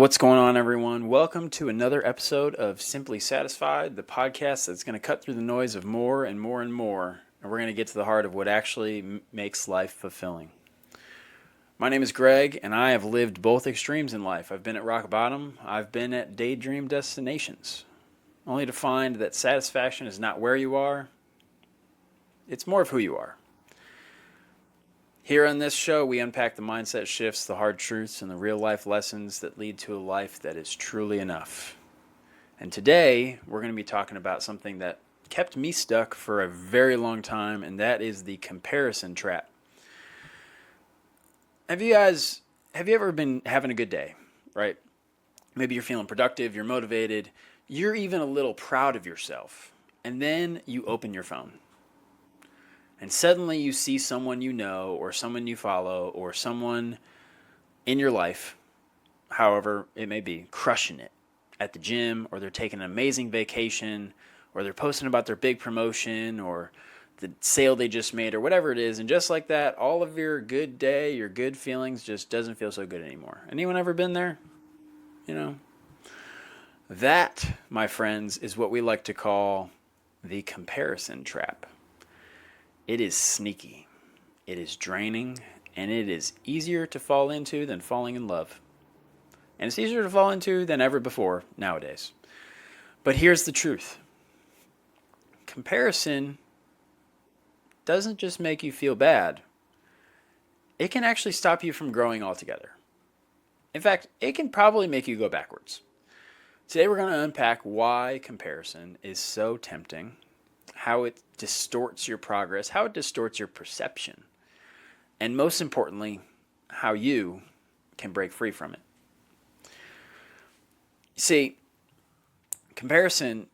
What's going on, everyone? Welcome to another episode of Simply Satisfied, the podcast that's going to cut through the noise of more and more and more, and we're going to get to the heart of what actually makes life fulfilling. My name is Greg, and I have lived both extremes in life. I've been at rock bottom, I've been at daydream destinations, only to find that satisfaction is not where you are, it's more of who you are. Here on this show, we unpack the mindset shifts, the hard truths, and the real-life lessons that lead to a life that is truly enough. And today, we're going to be talking about something that kept me stuck for a very long time, and that is the comparison trap. Have you ever been having a good day, right? Maybe you're feeling productive, you're motivated, you're even a little proud of yourself, and then you open your phone. And suddenly you see someone you know, or someone you follow, or someone in your life, however it may be, crushing it at the gym, or they're taking an amazing vacation, or they're posting about their big promotion, or the sale they just made, or whatever it is. And just like that, all of your good day, your good feelings just doesn't feel so good anymore. Anyone ever been there? You know? That, my friends, is what we like to call the comparison trap. It is sneaky, it is draining, and it is easier to fall into than falling in love. And it's easier to fall into than ever before nowadays. But here's the truth. Comparison doesn't just make you feel bad. It can actually stop you from growing altogether. In fact, it can probably make you go backwards. Today we're going to unpack why comparison is so tempting, how it distorts your progress, how it distorts your perception, and most importantly, how you can break free from it. See, comparison,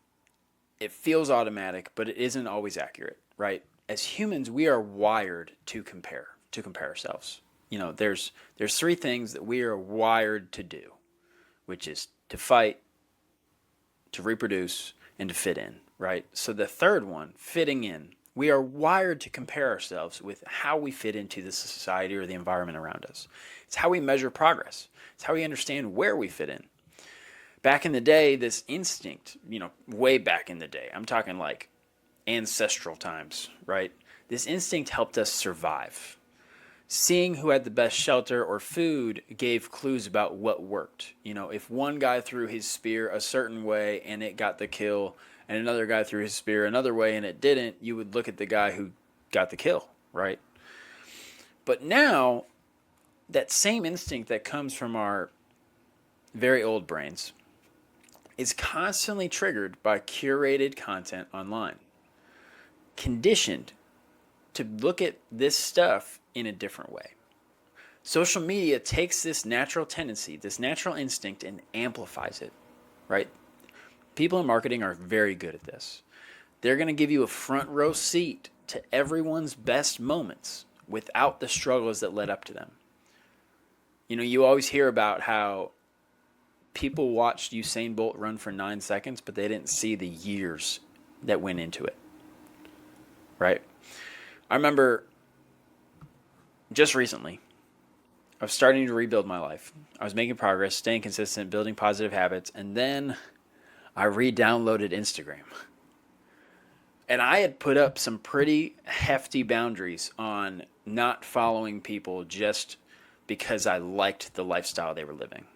it feels automatic, but it isn't always accurate, right? As humans, we are wired to compare ourselves. You know, there's three things that we are wired to do, which is to fight, to reproduce, and to fit in. Right? So the third one, fitting in. We are wired to compare ourselves with how we fit into the society or the environment around us. It's how we measure progress. It's how we understand where we fit in. Back in the day, this instinct, way back in the day, I'm talking like ancestral times, right? This instinct helped us survive. Seeing who had the best shelter or food gave clues about what worked. If one guy threw his spear a certain way and it got the kill, and another guy threw his spear another way and it didn't, you would look at the guy who got the kill, right? But now, that same instinct that comes from our very old brains is constantly triggered by curated content online, conditioned to look at this stuff in a different way. Social media takes this natural tendency, this natural instinct, and amplifies it, right? People in marketing are very good at this. They're going to give you a front row seat to everyone's best moments without the struggles that led up to them. You always hear about how people watched Usain Bolt run for 9 seconds, but they didn't see the years that went into it. Right? I remember just recently, I was starting to rebuild my life. I was making progress, staying consistent, building positive habits, and then I re-downloaded Instagram. And I had put up some pretty hefty boundaries on not following people just because I liked the lifestyle they were living.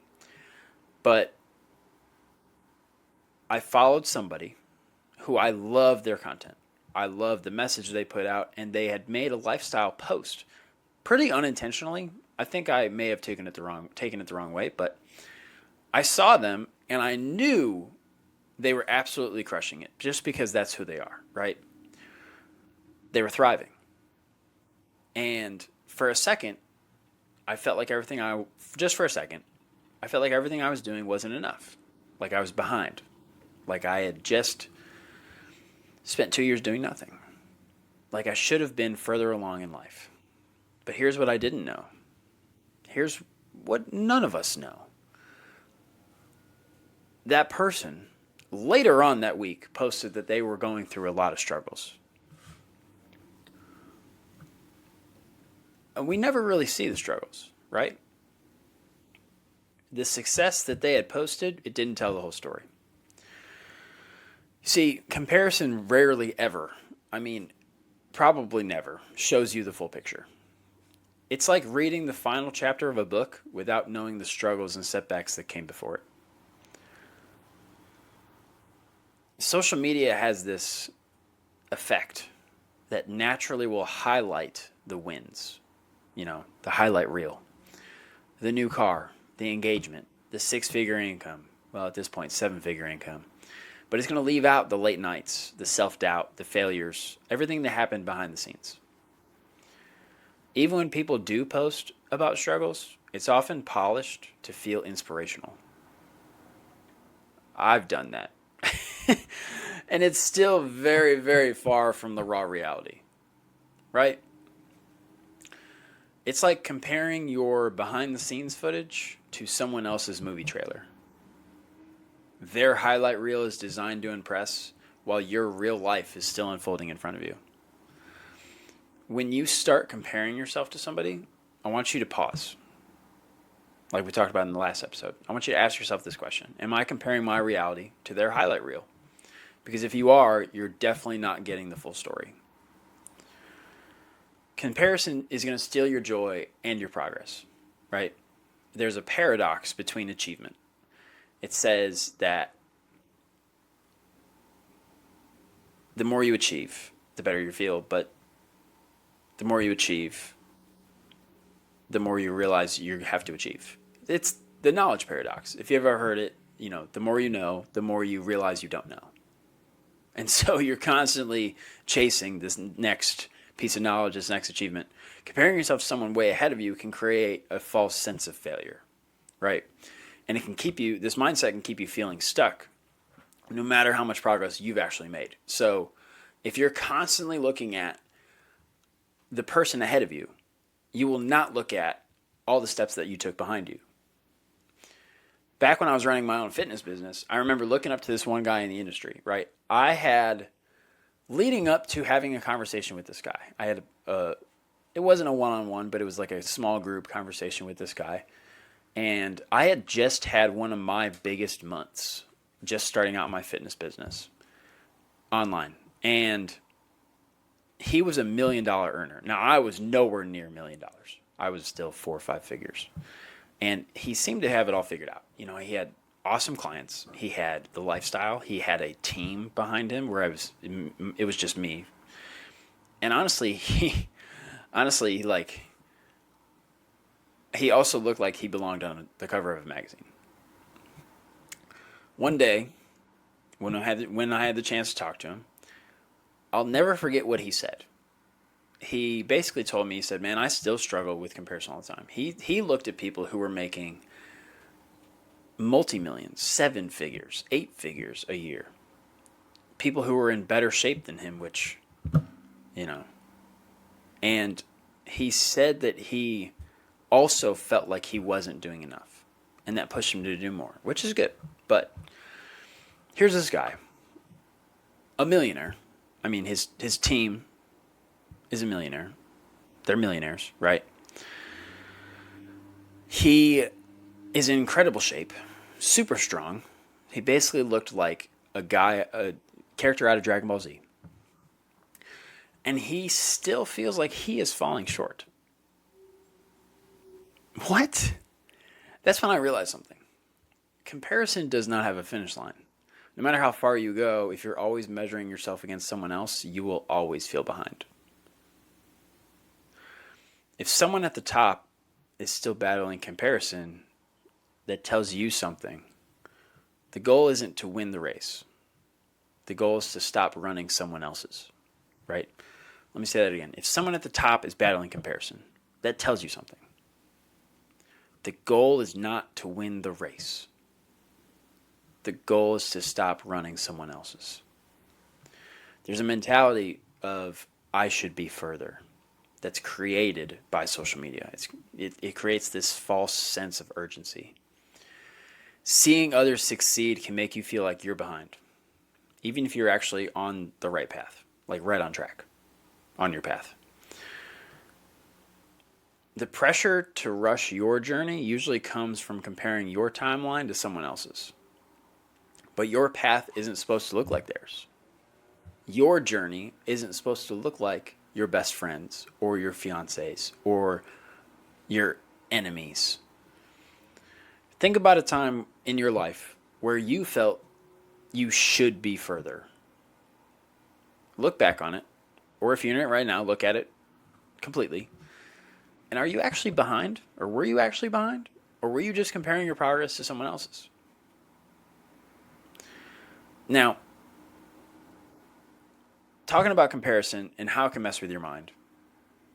But I followed somebody who I loved their content. I loved the message they put out, and they had made a lifestyle post pretty unintentionally. I think I may have taken it the wrong way, but I saw them and I knew they were absolutely crushing it just because that's who they are, right? They were thriving. And for a second, I felt like everything I was doing wasn't enough. Like I was behind. Like I had just spent 2 years doing nothing. Like I should have been further along in life. But here's what I didn't know. Here's what none of us know. That person later on that week posted that they were going through a lot of struggles. And we never really see the struggles, right? the success that they had posted, it didn't tell the whole story. See, comparison rarely ever, I mean, probably never, shows you the full picture. It's like reading the final chapter of a book without knowing the struggles and setbacks that came before it. Social media has this effect that naturally will highlight the wins, the highlight reel, the new car, the engagement, the 6-figure income. Well, at this point, 7-figure income. But it's going to leave out the late nights, the self-doubt, the failures, everything that happened behind the scenes. Even when people do post about struggles, it's often polished to feel inspirational. I've done that. And it's still very, very far from the raw reality, right? It's like comparing your behind-the-scenes footage to someone else's movie trailer. Their highlight reel is designed to impress, while your real life is still unfolding in front of you. When you start comparing yourself to somebody, I want you to pause. Like we talked about in the last episode. I want you to ask yourself this question. Am I comparing my reality to their highlight reel? Because if you are, you're definitely not getting the full story. Comparison is going to steal your joy and your progress, right? There's a paradox between achievement. It says that the more you achieve, the better you feel, but the more you achieve, the more you realize you have to achieve. It's the knowledge paradox. If you ever heard it, the more you know, the more you realize you don't know. And so you're constantly chasing this next piece of knowledge, this next achievement. Comparing yourself to someone way ahead of you can create a false sense of failure, right? And it can this mindset can keep you feeling stuck no matter how much progress you've actually made. So if you're constantly looking at the person ahead of you, you will not look at all the steps that you took behind you. Back when I was running my own fitness business, I remember looking up to this one guy in the industry, right? Leading up to having a conversation with this guy, it wasn't a one-on-one, but it was like a small group conversation with this guy. And I had just had one of my biggest months, just starting out my fitness business online. And he was $1 million earner. Now, I was nowhere near $1 million. I was still 4 or 5 figures. And he seemed to have it all figured out. He had awesome clients. He had the lifestyle. He had a team behind him where it was just me. And honestly, he also looked like he belonged on the cover of a magazine. One day, when I had the chance to talk to him, I'll never forget what he said. He basically told me, he said, man, I still struggle with comparison all the time. He looked at people who were making multi-millions, 7 figures, 8 figures a year. People who were in better shape than him, which, and he said that he also felt like he wasn't doing enough, and that pushed him to do more, which is good. But here's this guy, a millionaire. I mean, his team is a millionaire. They're millionaires, right? He is in incredible shape, super strong. He basically looked like a character out of Dragon Ball Z. And he still feels like he is falling short. What? That's when I realized something. Comparison does not have a finish line. No matter how far you go, if you're always measuring yourself against someone else, you will always feel behind. If someone at the top is still battling comparison, that tells you something. The goal isn't to win the race. The goal is to stop running someone else's, right? Let me say that again. If someone at the top is battling comparison, that tells you something. The goal is not to win the race. The goal is to stop running someone else's. There's a mentality of I should be further that's created by social media. It creates this false sense of urgency. Seeing others succeed can make you feel like you're behind, even if you're actually on the right path, like right on track, on your path. The pressure to rush your journey usually comes from comparing your timeline to someone else's. But your path isn't supposed to look like theirs. Your journey isn't supposed to look like your best friends or your fiancés or your enemies. Think about a time in your life where you felt you should be further. Look back on it, or if you're in it right now, look at it completely. And are you actually behind? Or were you actually behind? Or were you just comparing your progress to someone else's? Now, talking about comparison and how it can mess with your mind,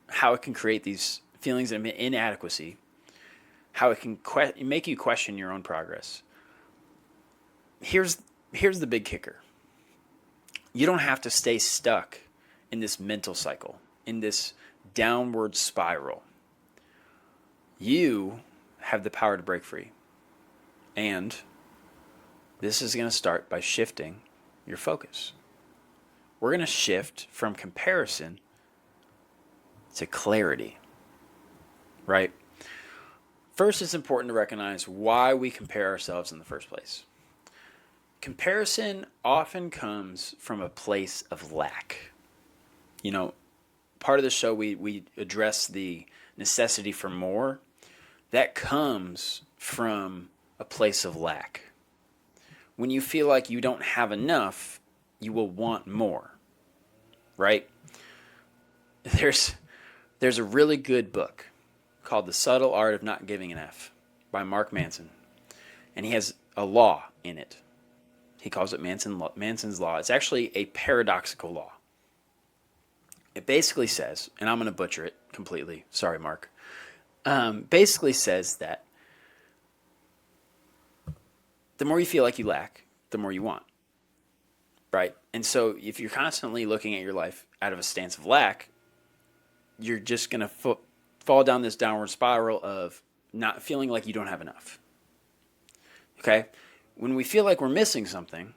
how it can create these feelings of inadequacy, how it can make you question your own progress. Here's the big kicker. You don't have to stay stuck in this mental cycle, in this downward spiral. You have the power to break free. And this is going to start by shifting your focus. We're going to shift from comparison to clarity, right? First, it's important to recognize why we compare ourselves in the first place. Comparison often comes from a place of lack. You know, part of the show we address the necessity for more. That comes from a place of lack. When you feel like you don't have enough, you will want more, right? There's a really good book called The Subtle Art of Not Giving an F by Mark Manson. And he has a law in it. He calls it Manson's Law. It's actually a paradoxical law. It basically says, and I'm going to butcher it completely. Sorry, Mark. Basically says that the more you feel like you lack, the more you want. Right? And so if you're constantly looking at your life out of a stance of lack, you're just going to fall down this downward spiral of not feeling like you don't have enough. Okay? When we feel like we're missing something,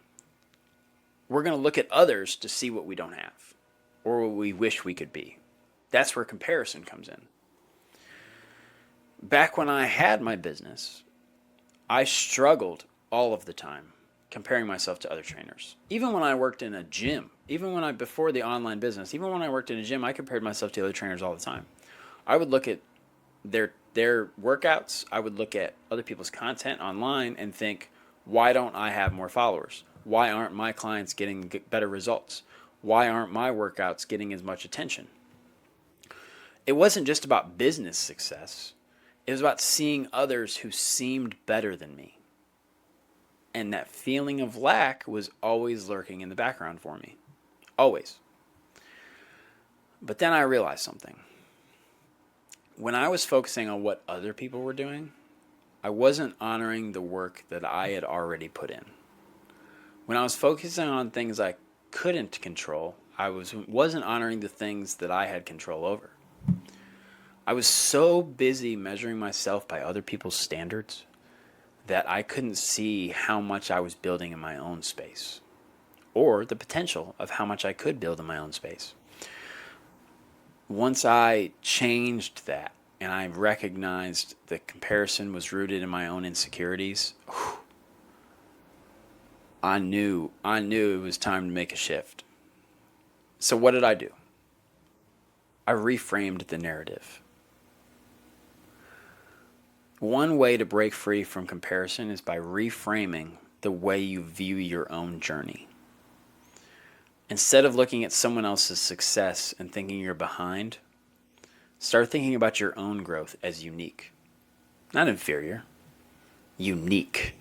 we're going to look at others to see what we don't have or what we wish we could be. That's where comparison comes in. Back when I had my business, I struggled all of the time comparing myself to other trainers. Even when I worked in a gym, before the online business, even when I worked in a gym, I compared myself to other trainers all the time. I would look at their workouts, I would look at other people's content online and think, why don't I have more followers? Why aren't my clients getting better results? Why aren't my workouts getting as much attention? It wasn't just about business success. It was about seeing others who seemed better than me. And that feeling of lack was always lurking in the background for me. Always. But then I realized something. When I was focusing on what other people were doing, I wasn't honoring the work that I had already put in. When I was focusing on things I couldn't control, I wasn't honoring the things that I had control over. I was so busy measuring myself by other people's standards that I couldn't see how much I was building in my own space, or the potential of how much I could build in my own space. Once I changed that and I recognized the comparison was rooted in my own insecurities, I knew it was time to make a shift. So what did I do? I reframed the narrative. One way to break free from comparison is by reframing the way you view your own journey. Instead of looking at someone else's success and thinking you're behind, start thinking about your own growth as unique. Not inferior, unique.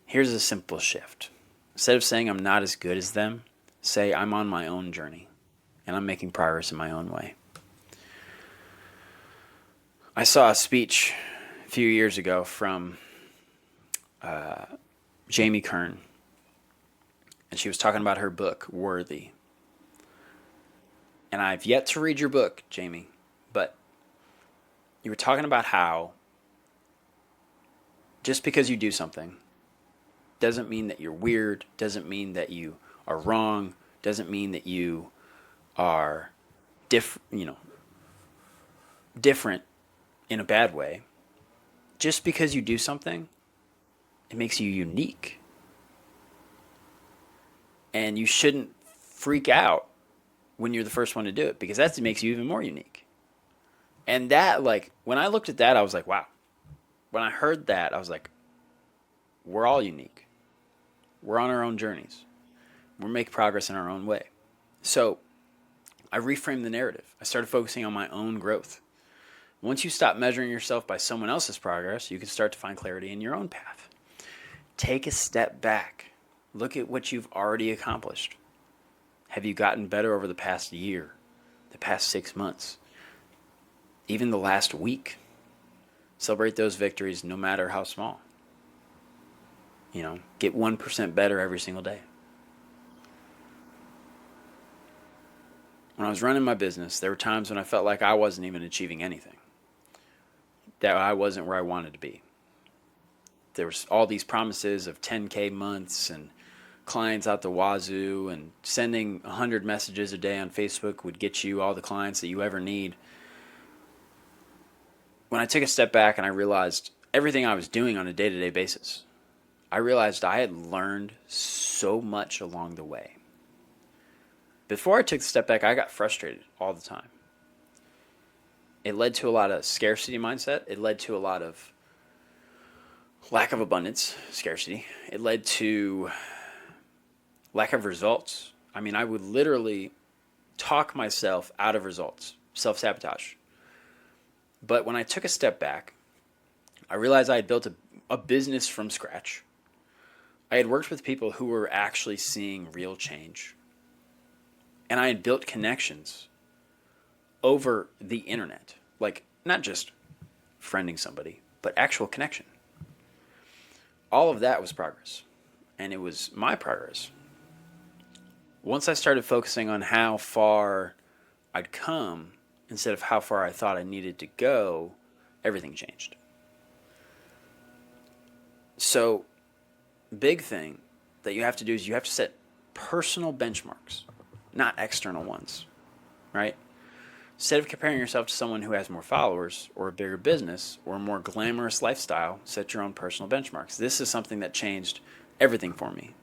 Here's a simple shift. Instead of saying I'm not as good as them, say I'm on my own journey and I'm making progress in my own way. I saw a speech a few years ago from Jamie Kern, and she was talking about her book, Worthy. And I've yet to read your book, Jamie, but you were talking about how just because you do something doesn't mean that you're weird, doesn't mean that you are wrong, doesn't mean that you are different, different in a bad way. Just because you do something, it makes you unique. And you shouldn't freak out when you're the first one to do it, because that makes you even more unique. And that, like, when I looked at that, I was like, wow. When I heard that, I was like, we're all unique. We're on our own journeys. We're making progress in our own way. So I reframed the narrative. I started focusing on my own growth. Once you stop measuring yourself by someone else's progress, you can start to find clarity in your own path. Take a step back. Look at what you've already accomplished. Have you gotten better over the past year, the past 6 months, even the last week? Celebrate those victories no matter how small. Get 1% better every single day. When I was running my business, there were times when I felt like I wasn't even achieving anything, that I wasn't where I wanted to be. There was all these promises of 10K months and clients out the wazoo, and sending 100 messages a day on Facebook would get you all the clients that you ever need. When I took a step back and I realized everything I was doing on a day-to-day basis, I realized I had learned so much along the way. Before I took the step back, I got frustrated all the time. It led to a lot of scarcity mindset. It led to a lot of lack of abundance, scarcity. It led to lack of results. I mean, I would literally talk myself out of results, self-sabotage. But when I took a step back, I realized I had built a business from scratch. I had worked with people who were actually seeing real change. And I had built connections over the internet. Like, not just friending somebody, but actual connection. All of that was progress. And it was my progress. Once I started focusing on how far I'd come instead of how far I thought I needed to go, everything changed. So, big thing that you have to do is you have to set personal benchmarks, not external ones, right? Instead of comparing yourself to someone who has more followers or a bigger business or a more glamorous lifestyle, set your own personal benchmarks. This is something that changed everything for me.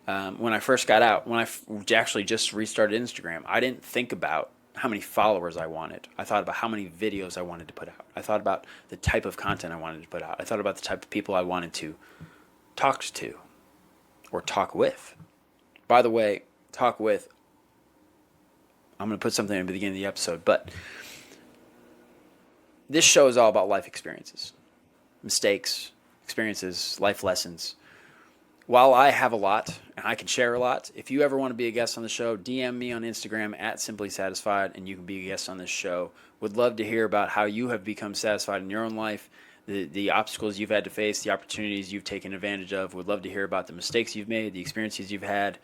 When I first got out, when I actually just restarted Instagram, I didn't think about how many followers I wanted. I thought about how many videos I wanted to put out. I thought about the type of content I wanted to put out. I thought about the type of people I wanted to talk to or talk with. By the way, talk with, I'm going to put something in the beginning of the episode, but this show is all about life experiences, mistakes, experiences, life lessons. While I have a lot and I can share a lot, if you ever want to be a guest on the show, DM me on Instagram at Simply Satisfied, and you can be a guest on this show. Would love to hear about how you have become satisfied in your own life, the obstacles you've had to face, the opportunities you've taken advantage of. Would love to hear about the mistakes you've made, the experiences you've had,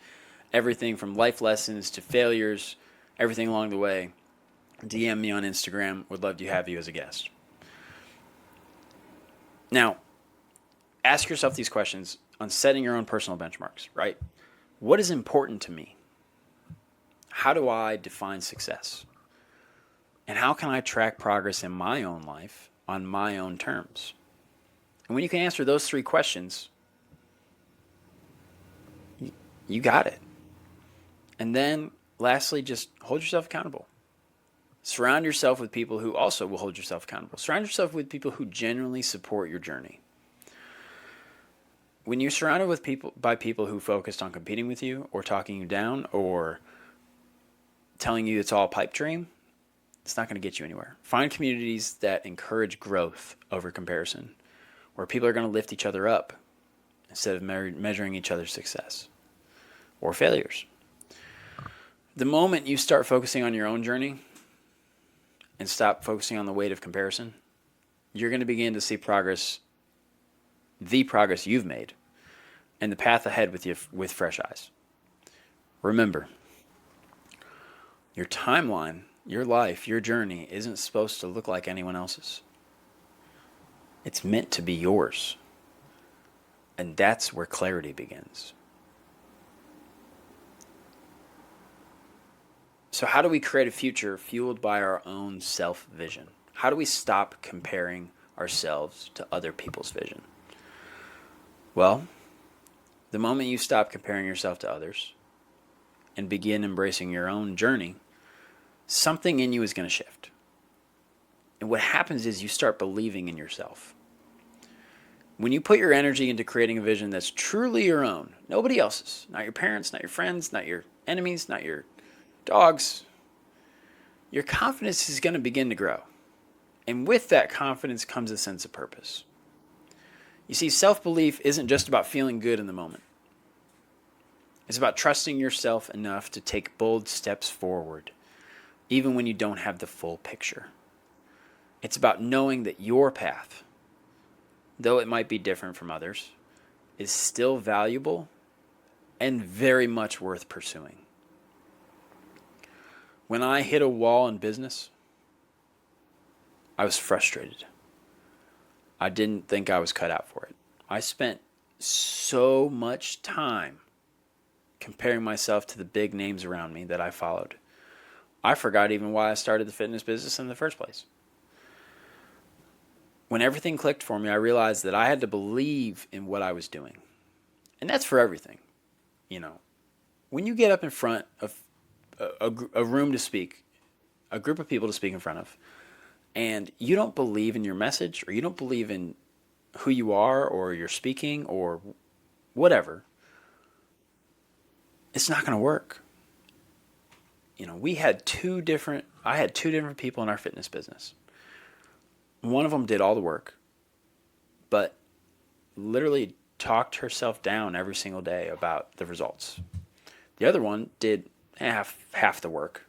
everything from life lessons to failures, everything along the way. DM me on Instagram. Would love to have you as a guest. Now, ask yourself these questions on setting your own personal benchmarks, right? What is important to me? How do I define success? And how can I track progress in my own life on my own terms? And when you can answer those 3 questions, you got it. And then lastly, just hold yourself accountable. Surround yourself with people who also will hold yourself accountable. Surround yourself with people who genuinely support your journey. When you're surrounded with people who focused on competing with you or talking you down or telling you it's all pipe dream, it's not going to get you anywhere. Find communities that encourage growth over comparison, where people are going to lift each other up instead of measuring each other's success or failures. The moment you start focusing on your own journey and stop focusing on the weight of comparison, you're going to begin to see progress, the progress you've made, and the path ahead with fresh eyes. Remember, your timeline, your life, your journey isn't supposed to look like anyone else's. It's meant to be yours. And that's where clarity begins. So how do we create a future fueled by our own self-vision? How do we stop comparing ourselves to other people's vision? Well, the moment you stop comparing yourself to others and begin embracing your own journey, something in you is going to shift. And what happens is you start believing in yourself. When you put your energy into creating a vision that's truly your own, nobody else's, not your parents, not your friends, not your enemies, not your dogs, your confidence is going to begin to grow. And with that confidence comes a sense of purpose. You see, self-belief isn't just about feeling good in the moment. It's about trusting yourself enough to take bold steps forward, even when you don't have the full picture. It's about knowing that your path, though it might be different from others, is still valuable and very much worth pursuing. When I hit a wall in business, I was frustrated. I didn't think I was cut out for it. I spent so much time comparing myself to the big names around me that I followed. I forgot even why I started the fitness business in the first place. When everything clicked for me, I realized that I had to believe in what I was doing. And that's for everything. You know, when you get up in front of a room to speak, a group of people to speak in front of, and you don't believe in your message, or you don't believe in who you are, or your speaking, or whatever, it's not going to work. You know, I had two different people in our fitness business. One of them did all the work, but literally talked herself down every single day about the results. The other one did half the work,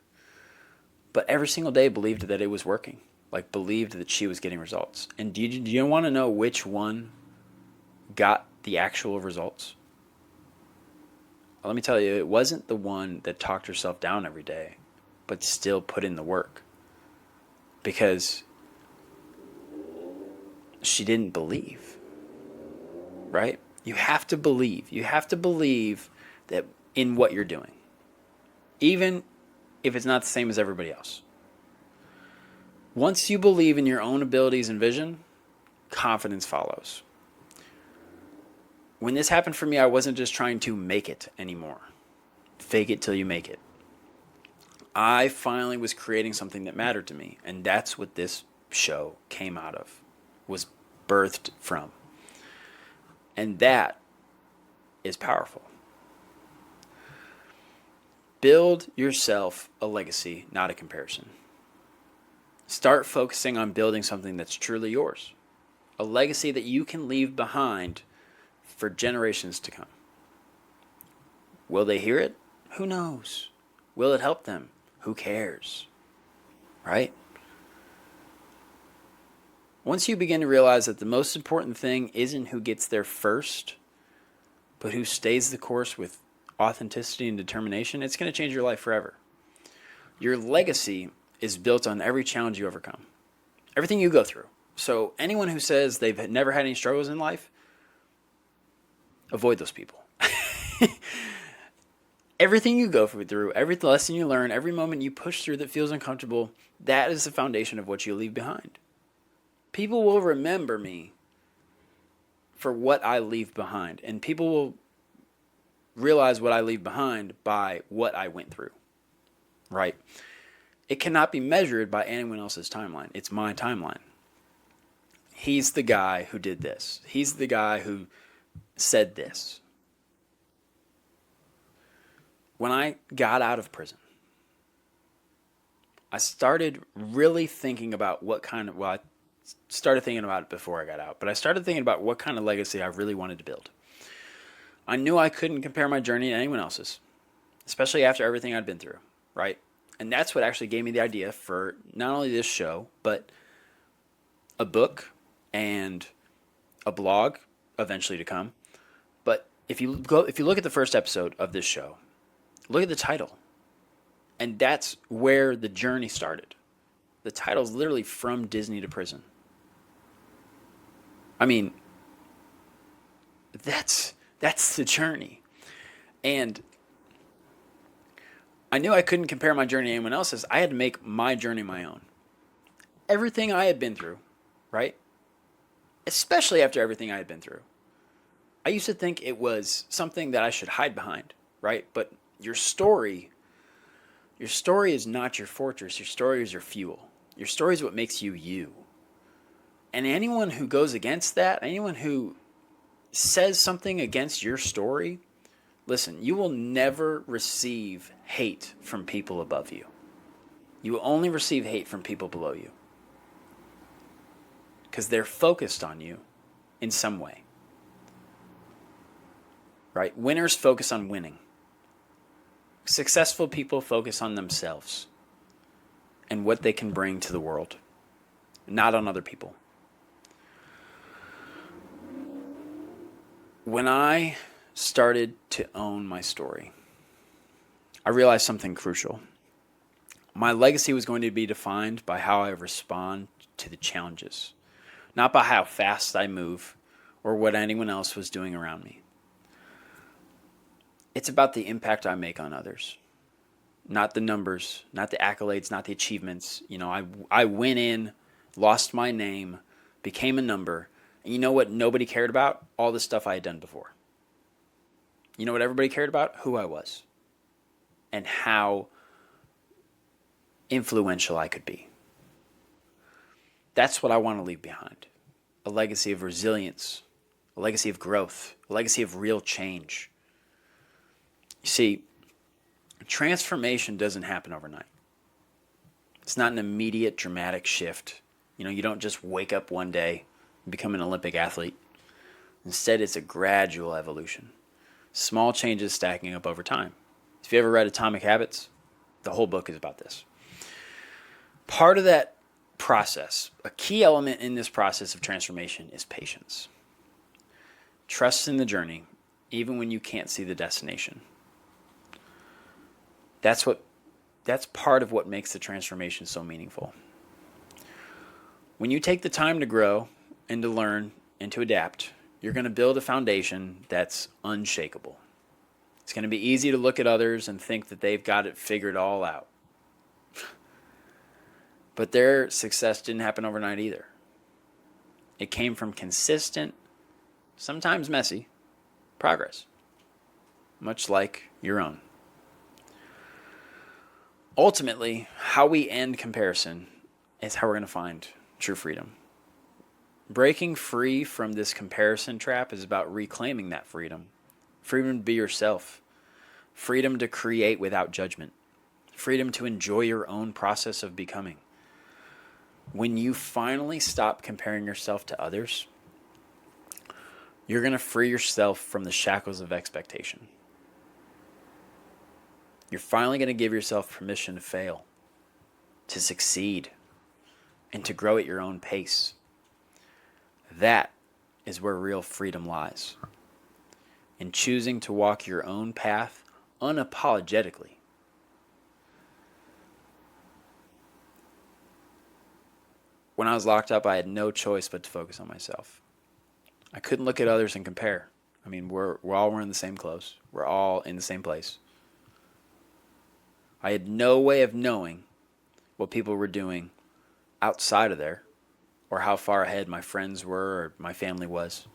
but every single day believed that it was working, like believed that she was getting results. And do you want to know which one got the actual results? Well, let me tell you, it wasn't the one that talked herself down every day, but still put in the work, because she didn't believe, right? You have to believe. You have to believe that in what you're doing, even if it's not the same as everybody else. Once you believe in your own abilities and vision, confidence follows. When this happened for me, I wasn't just trying to make it anymore. Fake it till you make it. I finally was creating something that mattered to me, and that's what this show came out of, was birthed from. And that is powerful. Build yourself a legacy, not a comparison. Start focusing on building something that's truly yours, a legacy that you can leave behind for generations to come. Will they hear it? Who knows? Will it help them? Who cares? Right? Once you begin to realize that the most important thing isn't who gets there first, but who stays the course with authenticity and determination, it's going to change your life forever. Your legacy is built on every challenge you overcome, everything you go through. So anyone who says they've never had any struggles in life, avoid those people. Everything you go through, every lesson you learn, every moment you push through that feels uncomfortable, that is the foundation of what you leave behind. People will remember me for what I leave behind, and people will realize what I leave behind by what I went through, right? It cannot be measured by anyone else's timeline. It's my timeline. He's the guy who did this. He's the guy who said this. When I got out of prison, I started really thinking about I started thinking about it before I got out, but I started thinking about what kind of legacy I really wanted to build. I knew I couldn't compare my journey to anyone else's, especially after everything I'd been through, right? And that's what actually gave me the idea for not only this show, but a book and a blog eventually to come. But if you look at the first episode of this show, look at the title. And that's where the journey started. The title's literally From Disney to Prison. I mean, that's the journey. And I knew I couldn't compare my journey to anyone else's. I had to make my journey my own. everything I had been through, right? Especially after everything I had been through. I used to think it was something that I should hide behind, right? But your story is not your fortress. Your story is your fuel. Your story is what makes you you. And anyone who goes against that, anyone who says something against your story, listen, you will never receive hate from people above you. You will only receive hate from people below you. Because they're focused on you in some way. Right? Winners focus on winning. Successful people focus on themselves and what they can bring to the world, not on other people. When I started to own my story, I realized something crucial. My legacy was going to be defined by how I respond to the challenges, not by how fast I move or what anyone else was doing around me. It's about the impact I make on others, not the numbers, not the accolades, not the achievements. I went in, lost my name, became a number. And you know what nobody cared about? All the stuff I had done before. You know what everybody cared about? Who I was and how influential I could be. That's what I want to leave behind. A legacy of resilience, a legacy of growth, a legacy of real change. You see, transformation doesn't happen overnight. It's not an immediate dramatic shift. You don't just wake up one day and become an Olympic athlete. Instead, it's a gradual evolution. Small changes stacking up over time. If you ever read Atomic Habits, the whole book is about this. Part of that process, a key element in this process of transformation is patience. Trust in the journey, even when you can't see the destination. That's part of what makes the transformation so meaningful. When you take the time to grow and to learn and to adapt, you're going to build a foundation that's unshakable. It's going to be easy to look at others and think that they've got it figured all out. But their success didn't happen overnight either. It came from consistent, sometimes messy, progress, much like your own. Ultimately, how we end comparison is how we're going to find true freedom. Breaking free from this comparison trap is about reclaiming that freedom. Freedom to be yourself. Freedom to create without judgment. Freedom to enjoy your own process of becoming. When you finally stop comparing yourself to others, you're going to free yourself from the shackles of expectation. You're finally going to give yourself permission to fail, to succeed, and to grow at your own pace. That is where real freedom lies. In choosing to walk your own path unapologetically. When I was locked up, I had no choice but to focus on myself. I couldn't look at others and compare. We're all wearing the same clothes. We're all in the same place. I had no way of knowing what people were doing outside of there, or how far ahead my friends were or my family was.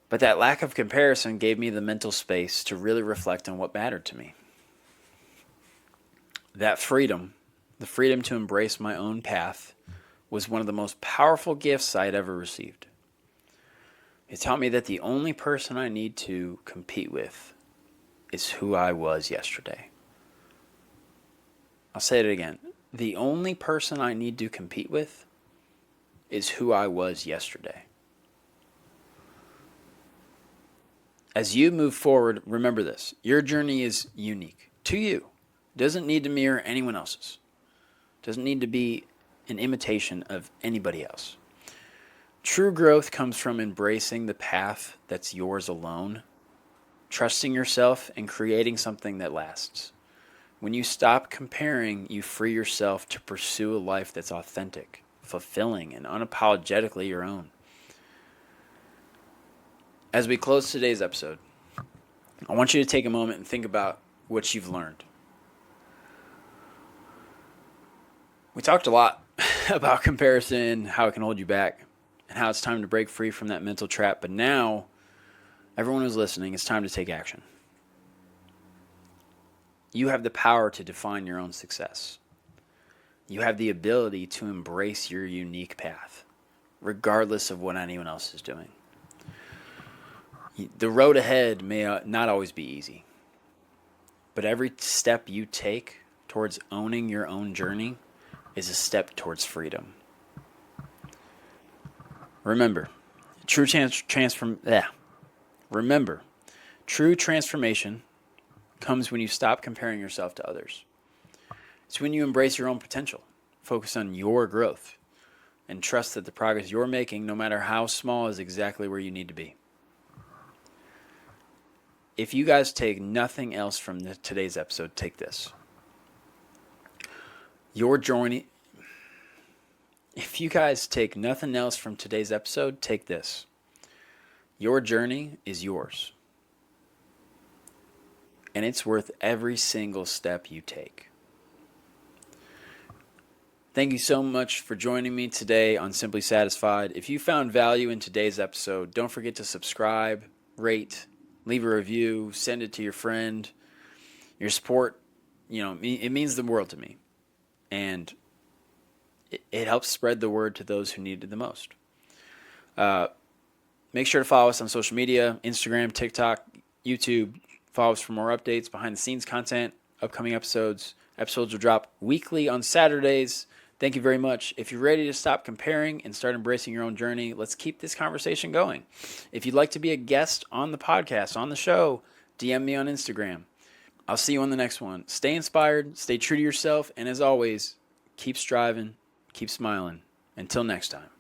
But that lack of comparison gave me the mental space to really reflect on what mattered to me. That freedom, the freedom to embrace my own path, was one of the most powerful gifts I had ever received. It taught me that the only person I need to compete with is who I was yesterday. I'll say it again. The only person I need to compete with is who I was yesterday. As you move forward, remember this. Your journey is unique to you. It doesn't need to mirror anyone else's. It doesn't need to be an imitation of anybody else. True growth comes from embracing the path that's yours alone, trusting yourself, and creating something that lasts. When you stop comparing, you free yourself to pursue a life that's authentic, fulfilling, and unapologetically your own. As we close today's episode, I want you to take a moment and think about what you've learned. We talked a lot about comparison, how it can hold you back, and how it's time to break free from that mental trap. But now, everyone who's listening, it's time to take action. You have the power to define your own success. You have the ability to embrace your unique path, regardless of what anyone else is doing. The road ahead may not always be easy, but every step you take towards owning your own journey is a step towards freedom. Remember, true transformation comes when you stop comparing yourself to others. It's when you embrace your own potential, focus on your growth, and trust that the progress you're making, no matter how small, is exactly where you need to be. If you guys take nothing else from today's episode, take this. If you guys take nothing else from today's episode, take this. Your journey is yours. And it's worth every single step you take. Thank you so much for joining me today on Simply Satisfied. If you found value in today's episode, don't forget to subscribe, rate, leave a review, send it to your friend. Your support, it means the world to me. And it helps spread the word to those who need it the most. Make sure to follow us on social media, Instagram, TikTok, YouTube. Follow us for more updates, behind-the-scenes content, upcoming episodes. Episodes will drop weekly on Saturdays. Thank you very much. If you're ready to stop comparing and start embracing your own journey, let's keep this conversation going. If you'd like to be a guest on the podcast, on the show, DM me on Instagram. I'll see you on the next one. Stay inspired, stay true to yourself, and as always, keep striving, keep smiling. Until next time.